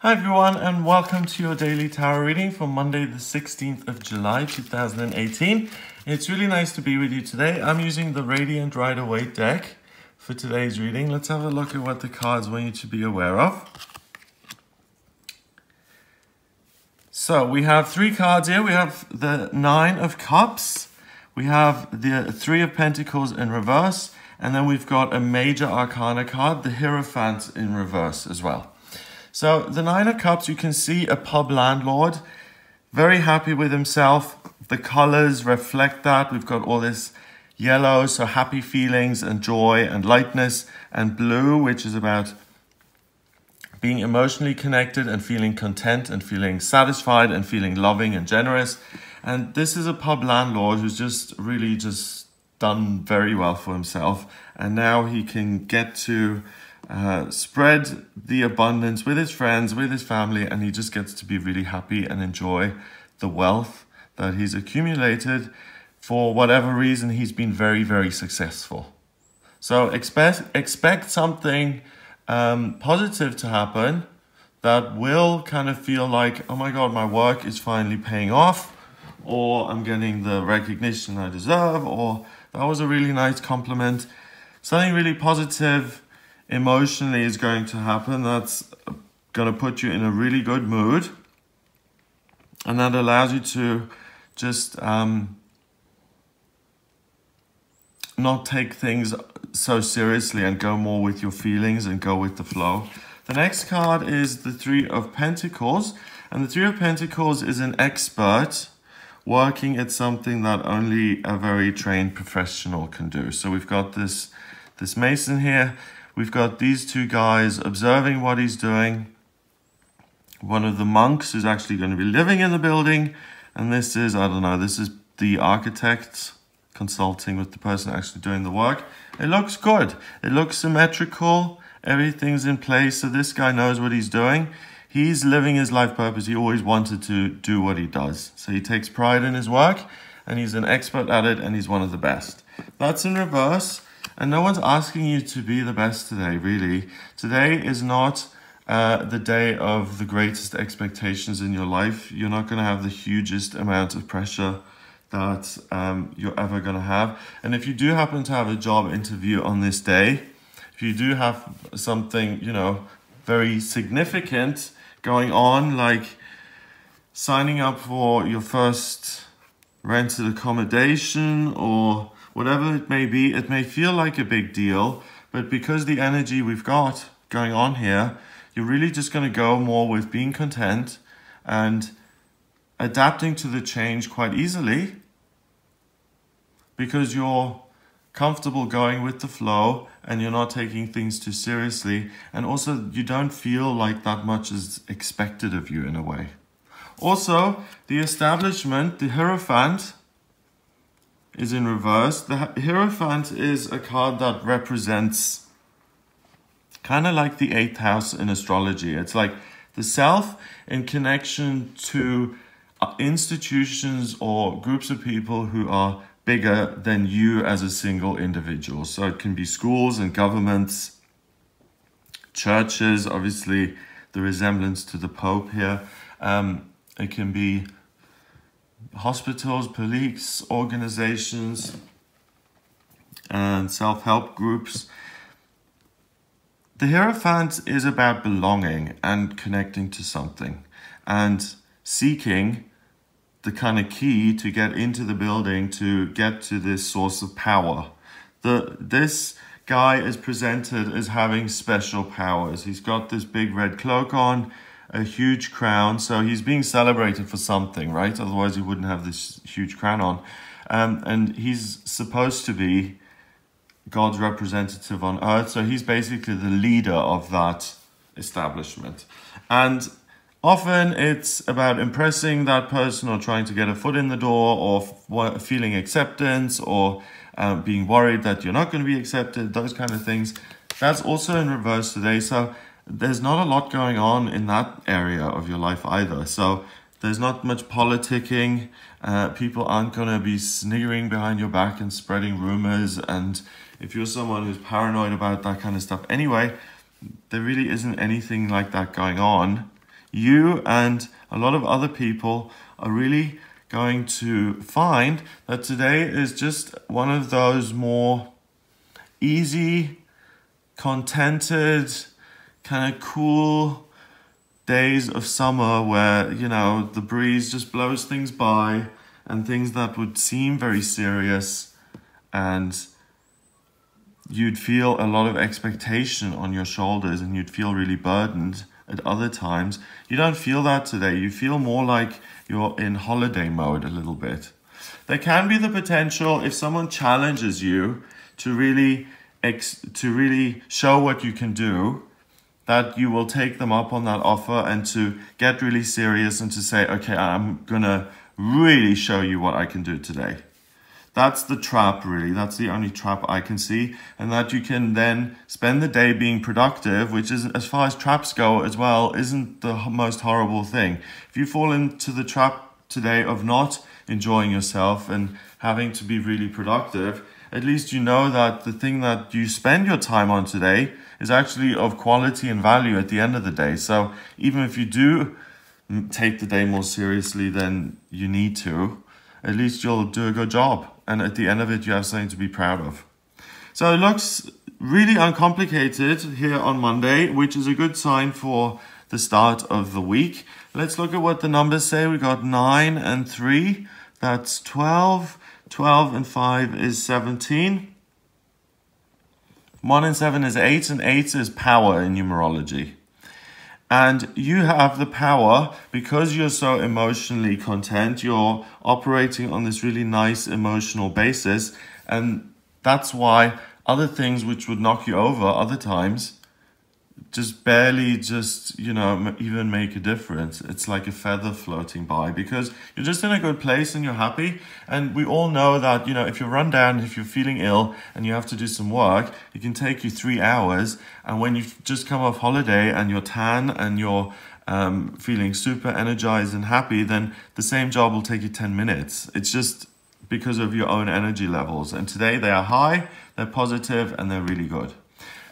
Hi everyone, and welcome to your daily tarot reading for Monday the 16th of July 2018. It's really nice to be with you today. I'm using the Radiant Rider-Waite deck for today's reading. Let's have a look at what the cards want you to be aware of. So we have three cards here. We have the Nine of Cups, we have the Three of Pentacles in reverse, and then we've got a major arcana card, the Hierophant, in reverse as well. So the Nine of Cups, you can see a pub landlord, very happy with himself. The colors reflect that. We've got all this yellow, so happy feelings and joy and lightness, and blue, which is about being emotionally connected and feeling content and feeling satisfied and feeling loving and generous. And this is a pub landlord who's just really done very well for himself. And now he can get to spread the abundance with his friends, with his family, and he just gets to be really happy and enjoy the wealth that he's accumulated. For whatever reason, he's been very, very successful. So expect something positive to happen that will kind of feel like, oh my God, my work is finally paying off, or I'm getting the recognition I deserve, or that was a really nice compliment. Something really positive emotionally is going to happen that's going to put you in a really good mood, and that allows you to just not take things so seriously and go more with your feelings and go with the flow. The next card is the Three of Pentacles, and the Three of Pentacles is an expert working at something that only a very trained professional can do. So we've got this mason here. We've got these two guys observing what he's doing. One of the monks is actually going to be living in the building. And this is, I don't know, this is the architect consulting with the person actually doing the work. It looks good. It looks symmetrical. Everything's in place. So this guy knows what he's doing. He's living his life purpose. He always wanted to do what he does. So he takes pride in his work, and he's an expert at it, and he's one of the best. That's in reverse. And no one's asking you to be the best today, really. Today is not the day of the greatest expectations in your life. You're not going to have the hugest amount of pressure that you're ever going to have. And if you do happen to have a job interview on this day, if you do have something, very significant going on, like signing up for your first rented accommodation or whatever it may be, it may feel like a big deal, but because the energy we've got going on here, you're really just going to go more with being content and adapting to the change quite easily, because you're comfortable going with the flow and you're not taking things too seriously. And also you don't feel like that much is expected of you in a way. Also, the establishment, the Hierophant, is in reverse. The Hierophant is a card that represents kind of like the 8th house in astrology. It's like the self in connection to institutions or groups of people who are bigger than you as a single individual. So it can be schools and governments, churches, obviously the resemblance to the Pope here. It can be hospitals, police, organizations, and self-help groups. The Hierophant is about belonging and connecting to something and seeking the kind of key to get into the building to get to this source of power. This guy is presented as having special powers. He's got this big red cloak on, a huge crown, so he's being celebrated for something, right? Otherwise he wouldn't have this huge crown on. And he's supposed to be God's representative on earth, so he's basically the leader of that establishment. And often it's about impressing that person or trying to get a foot in the door, or feeling acceptance, or being worried that you're not going to be accepted, those kind of things. That's also in reverse today. So there's not a lot going on in that area of your life either. So there's not much politicking. People aren't going to be sniggering behind your back and spreading rumors. And if you're someone who's paranoid about that kind of stuff anyway, there really isn't anything like that going on. you and a lot of other people are really going to find that today is just one of those more easy, contented, kind of cool days of summer where, you know, the breeze just blows things by and things that would seem very serious and you'd feel a lot of expectation on your shoulders and you'd feel really burdened at other times. You don't feel that today. You feel more like you're in holiday mode a little bit. There can be the potential, if someone challenges you to really show what you can do, that you will take them up on that offer and to get really serious and to say, okay, I'm gonna really show you what I can do today. That's the trap, really. That's the only trap I can see. And that you can then spend the day being productive, which is, as far as traps go as well, isn't the most horrible thing. If you fall into the trap today of not enjoying yourself and having to be really productive, at least you know that the thing that you spend your time on today is actually of quality and value at the end of the day. So even if you do take the day more seriously than you need to, at least you'll do a good job. And at the end of it, you have something to be proud of. So it looks really uncomplicated here on Monday, which is a good sign for the start of the week. Let's look at what the numbers say. We got 9 and 3. That's 12. 12 and 5 is 17. 1 and 7 is 8. And 8 is power in numerology. And you have the power, because you're so emotionally content, you're operating on this really nice emotional basis. And that's why other things which would knock you over other times just barely even make a difference. It's like a feather floating by because you're just in a good place and you're happy. And we all know that, if you're run down, if you're feeling ill and you have to do some work, it can take you 3 hours. And when you've just come off holiday and you're tan and you're feeling super energized and happy, then the same job will take you 10 minutes. It's just because of your own energy levels. And today they are high, they're positive, and they're really good.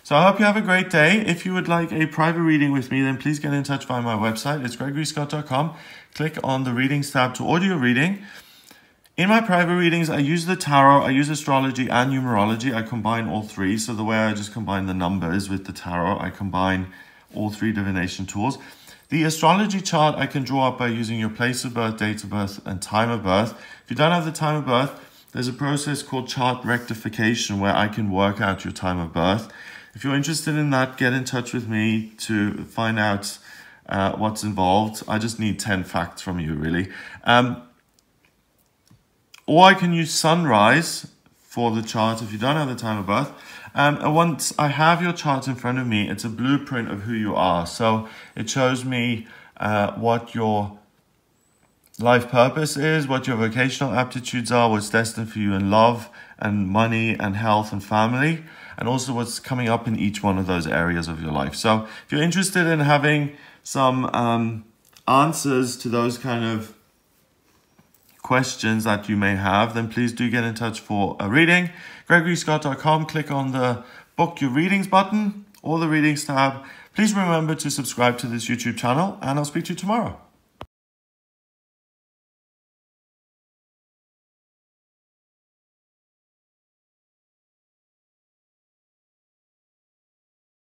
So I hope you have a great day. If you would like a private reading with me, then please get in touch via my website. It's gregoryscott.com. Click on the readings tab to order your reading. In my private readings, I use the tarot, I use astrology and numerology. I combine all three. So the way I just combine the numbers with the tarot, I combine all three divination tools. The astrology chart I can draw up by using your place of birth, date of birth, and time of birth. If you don't have the time of birth, there's a process called chart rectification where I can work out your time of birth. If you're interested in that, get in touch with me to find out what's involved. I just need 10 facts from you, really. Or I can use sunrise for the chart if you don't have the time of birth. And once I have your chart in front of me, it's a blueprint of who you are. So it shows me what your life purpose is, what your vocational aptitudes are, what's destined for you in love and money and health and family, and also what's coming up in each one of those areas of your life. So if you're interested in having some answers to those kind of questions that you may have, then please do get in touch for a reading. GregoryScott.com, click on the book your readings button or the readings tab. Please remember to subscribe to this YouTube channel and I'll speak to you tomorrow.